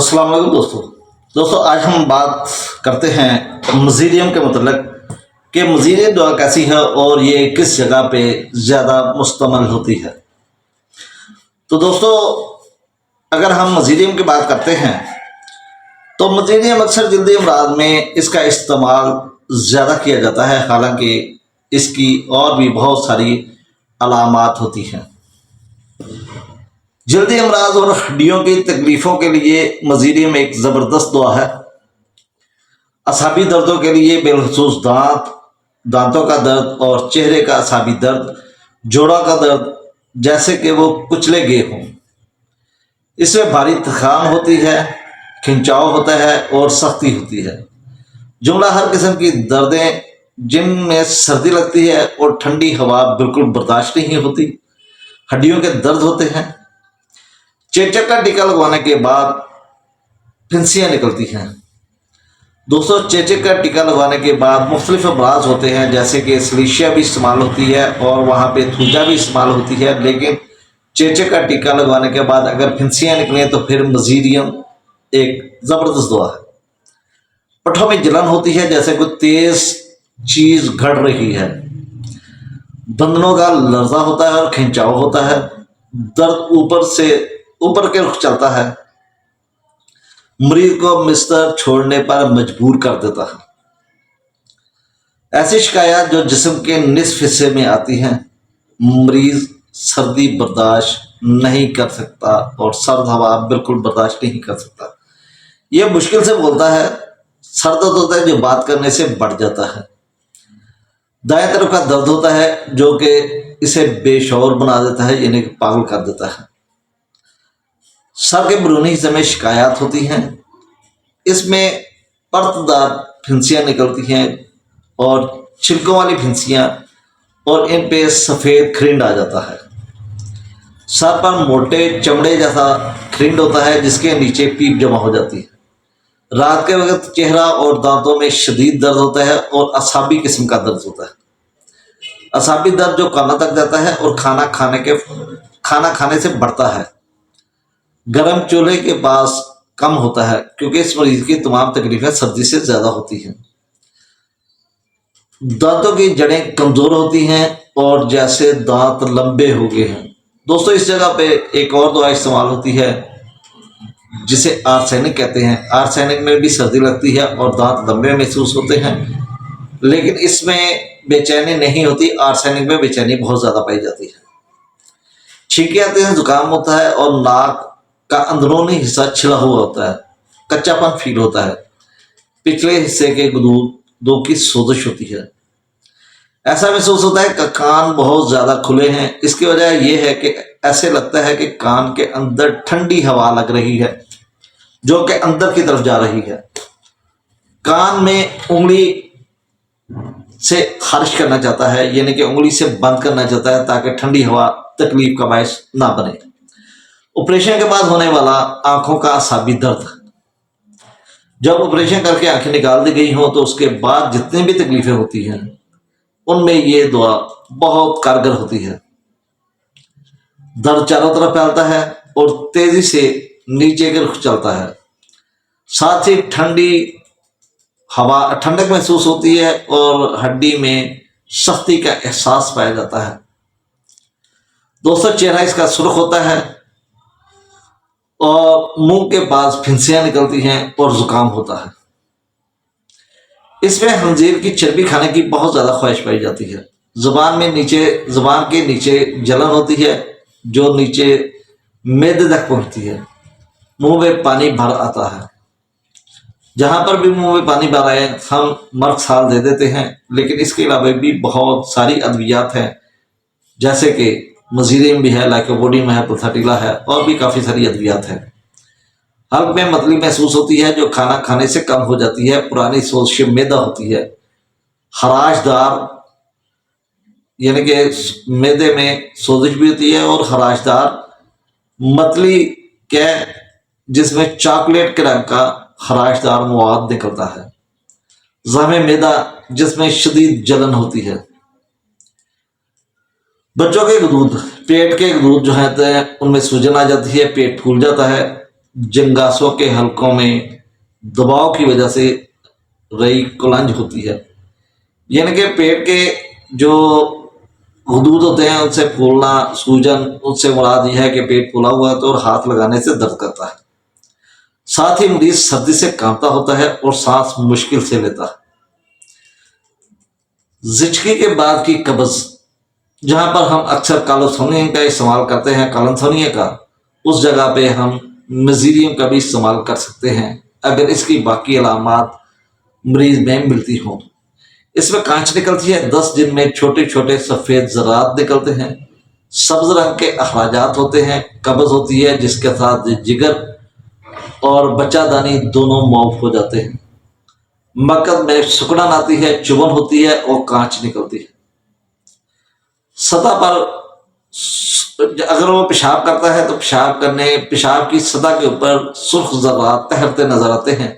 अस्सलाम वालेकुम दोस्तों आज हम बात करते हैं मजीरियम के मतलब कि मजीरियम दवा कैसी है और ये किस जगह पे ज़्यादा मुस्तमल होती है। तो दोस्तों अगर हम मजीरियम की बात करते हैं तो मजीरियम अक्सर जल्दी अमराज में इसका इस्तेमाल ज़्यादा किया जाता है, हालांकि इसकी और भी बहुत सारी अलामात होती हैं। जल्दी अमराज और हड्डियों की तकलीफ़ों के लिए मजीरियम एक ज़बरदस्त दवा है। असाबी दर्दों के लिए बेलखसूस दांतों का दर्द और चेहरे का असाबी दर्द, जोड़ों का दर्द जैसे कि वो कुचले गए हों। इसमें भारी थकान होती है, खिंचाव होता है और सख्ती होती है। जुमला हर किस्म की दर्दें जिनमें सर्दी लगती है और ठंडी हवा बिल्कुल बर्दाश्त नहीं होती। हड्डियों के दर्द होते हैं। चेचक का टीका लगवाने के बाद फिंसियाँ निकलती हैं। दोस्तों चेचक का टीका लगवाने के बाद मुख्तलिफ अमराज होते हैं, जैसे कि सलीशिया भी इस्तेमाल होती है और वहाँ पे थूजा भी इस्तेमाल होती है। लेकिन चेचक का टीका लगवाने के बाद अगर फिंसियाँ निकलें तो फिर मजीरियम एक ज़बरदस्त दवा है। पट्ठों में जलन होती है, जैसे कोई तेज़ चीज़ घड़ रही है। बंधनों का लर्जा होता है और खिंचाव होता है। दर्द ऊपर के रुख चलता है। मरीज को बिस्तर छोड़ने पर मजबूर कर देता है। ऐसी शिकायत जो जिस्म के निसफ हिस्से में आती हैं। मरीज सर्दी बर्दाश्त नहीं कर सकता और सर्द हवा बिल्कुल बर्दाश्त नहीं कर सकता। यह मुश्किल से बोलता है। सर दर्द होता है जो बात करने से बढ़ जाता है। दाएं तरफ का दर्द होता है जो कि इसे बेशौर बना देता है, यानी कि पागल कर देता है। सर के बैरूनी हिस्से में शिकायत होती हैं। इसमें परतदार फिंसियाँ निकलती हैं और छिलकों वाली फिंसियाँ, और इन पे सफ़ेद खरिंड आ जाता है। सर पर मोटे चमड़े जैसा खरिंड होता है जिसके नीचे पीप जमा हो जाती है। रात के वक्त चेहरा और दांतों में शदीद दर्द होता है और असाबी किस्म का दर्द होता है। असाबी दर्द जो कानों तक जाता है और खाना खाने से बढ़ता है। गर्म चूल्हे के पास कम होता है क्योंकि इस मरीज की तमाम तकलीफें सर्दी से ज़्यादा होती हैं। दांतों की जड़ें कमज़ोर होती हैं और जैसे दांत लंबे हो गए हैं। दोस्तों इस जगह पे एक और दवा इस्तेमाल होती है जिसे आर्सेनिक कहते हैं। आर्सेनिक में भी सर्दी लगती है और दांत लंबे महसूस होते हैं, लेकिन इसमें बेचैनी नहीं होती। आर्सेनिक में बेचैनी बहुत ज़्यादा पाई जाती है। छींके आते हैं, जुकाम होता है और नाक का अंदरूनी हिस्सा छिला हुआ होता है। कच्चापन फील होता है। पिछले हिस्से के गुदों की सोजिश होती है। ऐसा महसूस होता है कि कान बहुत ज़्यादा खुले हैं। इसकी वजह यह है कि ऐसे लगता है कि कान के अंदर ठंडी हवा लग रही है जो कि अंदर की तरफ जा रही है। कान में उंगली से खारिश करना चाहता है, यानी कि उंगली से बंद करना चाहता है ताकि ठंडी हवा तकलीफ का बायस ना बने। ऑपरेशन के बाद होने वाला आंखों का असाबी दर्द। जब ऑपरेशन करके आंखें निकाल दी गई हों तो उसके बाद जितनी भी तकलीफें होती हैं उनमें ये दवा बहुत कारगर होती है। दर्द चारों तरफ फैलता है और तेजी से नीचे की रुख चलता है। साथ ही ठंडी हवा ठंडक महसूस होती है और हड्डी में सख्ती का एहसास पाया जाता है। दोस्तों चेहरा इसका सुर्ख होता है और मुंह के पास फिंसियाँ निकलती हैं और जुकाम होता है। इसमें खंजीर की चर्बी खाने की बहुत ज़्यादा ख्वाहिश पाई जाती है। जुबान के नीचे जलन होती है जो नीचे मैदे तक पहुंचती है। मुंह में पानी भर आता है। जहां पर भी मुंह में पानी भर आए हम मर्क साल दे देते हैं, लेकिन इसके अलावा भी बहुत सारी अद्वियात हैं, जैसे कि मजीरियम भी है, लाइकोपोडियम है, पल्थाटिला है और भी काफ़ी सारी अद्वियात हैं। हल्क में मतली महसूस होती है जो खाना खाने से कम हो जाती है। पुरानी सोजिश मैदा होती है। खराशदार, यानी कि मैदे में सोजिश भी होती है और खराशदार मतली के जिसमें चॉकलेट के रंग का खराशदार मवाद निकलता है। ज़हमे मैदा जिसमें शदीद जलन होती है। बच्चों के दूध, पेट के दूध जो है उनमें सूजन आ जाती है, पेट फूल जाता है, जंगासों के हलकों में दबाव की वजह से रई कोलंज होती है, यानी कि पेट के जो हदूद होते हैं उनसे फूलना, सूजन, उससे मुराद यह है कि पेट फूला हुआ है तो और हाथ लगाने से दर्द करता है। साथ ही मरीज सर्दी से कांपता होता है और सांस मुश्किल से लेता है। जिचकी के बाद की कब्ज, जहां पर हम अक्सर कालोथोनिया का इस्तेमाल करते हैं, कालोथोनिया का, उस जगह पे हम मजीरियम का भी इस्तेमाल कर सकते हैं अगर इसकी बाकी अलामात मरीज में मिलती हों। इसमें कांच निकलती है, 10 दिन में छोटे छोटे सफ़ेद ज़रात निकलते हैं, सब्ज रंग के अखराजात होते हैं, कब्ज होती है जिसके साथ जिगर और बच्चादानी दोनों मौफ हो जाते हैं। मकद में सुकड़न आती है, चुभन होती है और कांच निकलती है। सतह पर अगर वो पेशाब करता है तो पेशाब की सतह के ऊपर सुर्ख ज़रात तैरते नजर आते हैं।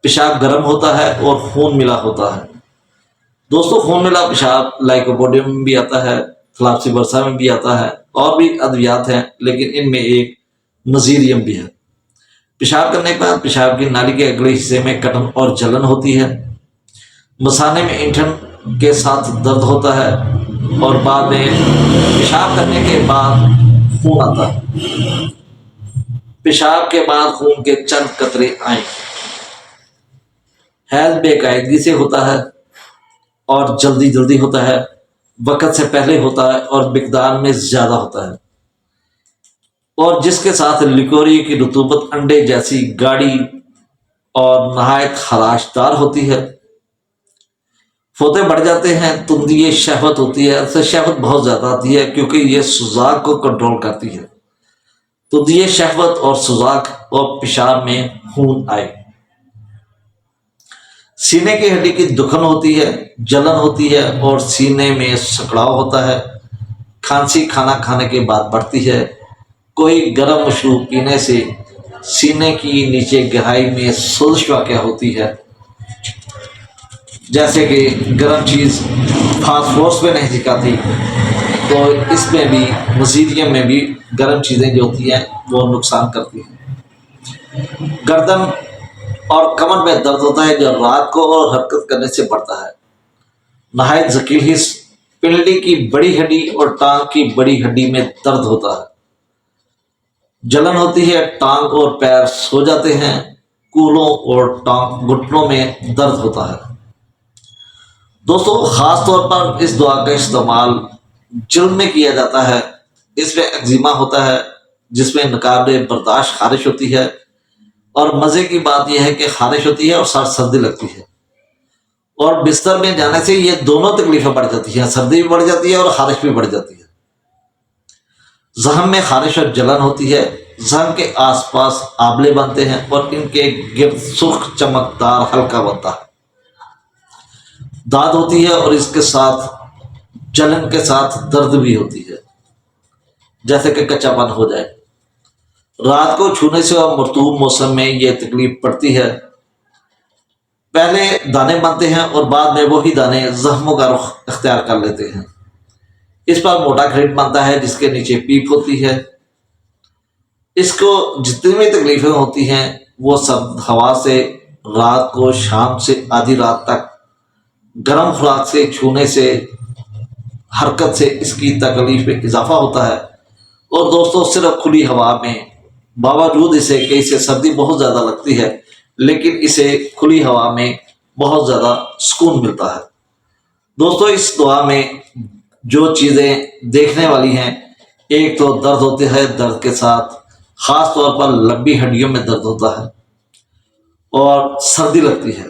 पेशाब गर्म होता है और खून मिला होता है। दोस्तों, खून मिला पेशाब लाइकोपोडियम में भी आता है, फ्लाप्सीबर्सा में भी आता है, और भी अद्वियात हैं, लेकिन इनमें एक मजीरियम भी है। पेशाब करने के बाद पेशाब की नाली के अगले हिस्से में कटन और जलन होती है। मसाने में ऐंठन के साथ दर्द होता है और बाद में पेशाब करने के बाद खून आता है। पेशाब के बाद खून के चंद कतरे आए। हैज बेकायदगी से होता है और जल्दी जल्दी होता है, वक्त से पहले होता है और मिकदार में ज़्यादा होता है, और जिसके साथ लिकोरी की रतूबत अंडे जैसी गाढ़ी और नहायत खराशदार होती है। फोते बढ़ जाते हैं, तुंदी शहवत होती है, इससे शहवत बहुत ज़्यादा आती है क्योंकि ये सुजाक को कंट्रोल करती है। तुंदी शहवत और सुजाक और पेशाब में खून आए। सीने की हड्डी की दुखन होती है, जलन होती है और सीने में सकड़ाव होता है। खांसी खाना खाने के बाद बढ़ती है। कोई गर्म मशरूब पीने से सीने की नीचे गहराई में सोजिश वाक़या होती है, जैसे कि गर्म चीज़ फास्फोरस में नहीं सिखाती, तो इसमें भी मजीरियम में भी गर्म चीज़ें जो होती हैं वो नुकसान करती हैं। गर्दन और कमर में दर्द होता है जो रात को और हरकत करने से बढ़ता है। नहायत ज़कील हिस्स, पिंडली की बड़ी हड्डी और टांग की बड़ी हड्डी में दर्द होता है। जलन होती है, टांग और पैर सो जाते हैं। कूलों और टांग घुटनों में दर्द होता है। दोस्तों, ख़ास तौर पर इस दुआ का इस्तेमाल जिल्द में किया जाता है। इसमें एक्जिमा होता है जिसमें नाकाबिले बर्दाश्त खारिश होती है, और मज़े की बात यह है कि खारिश होती है और सर्दी लगती है, और बिस्तर में जाने से ये दोनों तकलीफें बढ़ जाती हैं, सर्दी भी बढ़ जाती है और खारिश भी बढ़ जाती है। ज़हम में खारिश और जलन होती है। ज़हम के आसपास आबले बनते हैं और इनके गिर्द सुर्ख चमकदार हल्का बनता है। दाद होती है और इसके साथ जलन के साथ दर्द भी होती है, जैसे कि कच्चापन हो जाए। रात को छूने से और मरतूब मौसम में ये तकलीफ पड़ती है। पहले दाने बनते हैं और बाद में वही दाने जख्मों का रुख अख्तियार कर लेते हैं। इस पर मोटा ग्रेट बनता है जिसके नीचे पीप होती है। इसको जितनी भी तकलीफें होती हैं वो सर्द हवा से, रात को शाम से आधी रात तक गर्म खुराक से, छूने से, हरकत से इसकी तकलीफ में इजाफा होता है। और दोस्तों, सिर्फ खुली हवा में, बावजूद इसे कि इसे सर्दी बहुत ज़्यादा लगती है, लेकिन इसे खुली हवा में बहुत ज़्यादा सुकून मिलता है। दोस्तों, इस दुआ में जो चीज़ें देखने वाली हैं, एक तो दर्द होते हैं, दर्द के साथ ख़ास तौर पर लंबी हड्डियों में दर्द होता है, और सर्दी लगती है,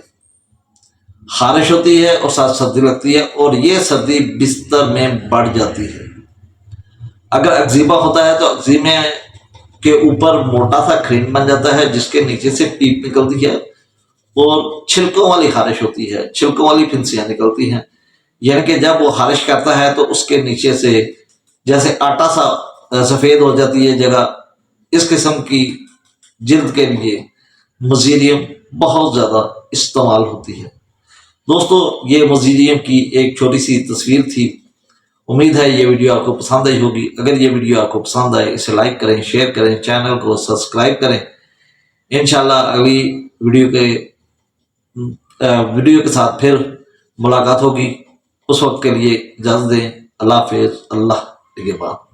खारिश होती है और साथ सर्दी लगती है, और ये सर्दी बिस्तर में बढ़ जाती है। अगर एक्जिमा होता है तो एक्जिमे के ऊपर मोटा सा खरीन बन जाता है जिसके नीचे से पीप निकलती है, और छिलकों वाली खारिश होती है, छिलकों वाली फिंसियाँ निकलती हैं। यानी कि जब वो खारिश करता है तो उसके नीचे से जैसे आटा सा सफ़ेद हो जाती है जगह। इस किस्म की जिल्द के लिए मजीरियम बहुत ज़्यादा इस्तेमाल होती है। दोस्तों, ये मजीरियम की एक छोटी सी तस्वीर थी। उम्मीद है ये वीडियो आपको पसंद आई होगी। अगर ये वीडियो आपको पसंद आए इसे लाइक करें, शेयर करें, चैनल को सब्सक्राइब करें। इंशाल्लाह अगली वीडियो के साथ फिर मुलाकात होगी। उस वक्त के लिए इजाज़त दें। अल्लाह हाफिज़। अल्लाह के बाद।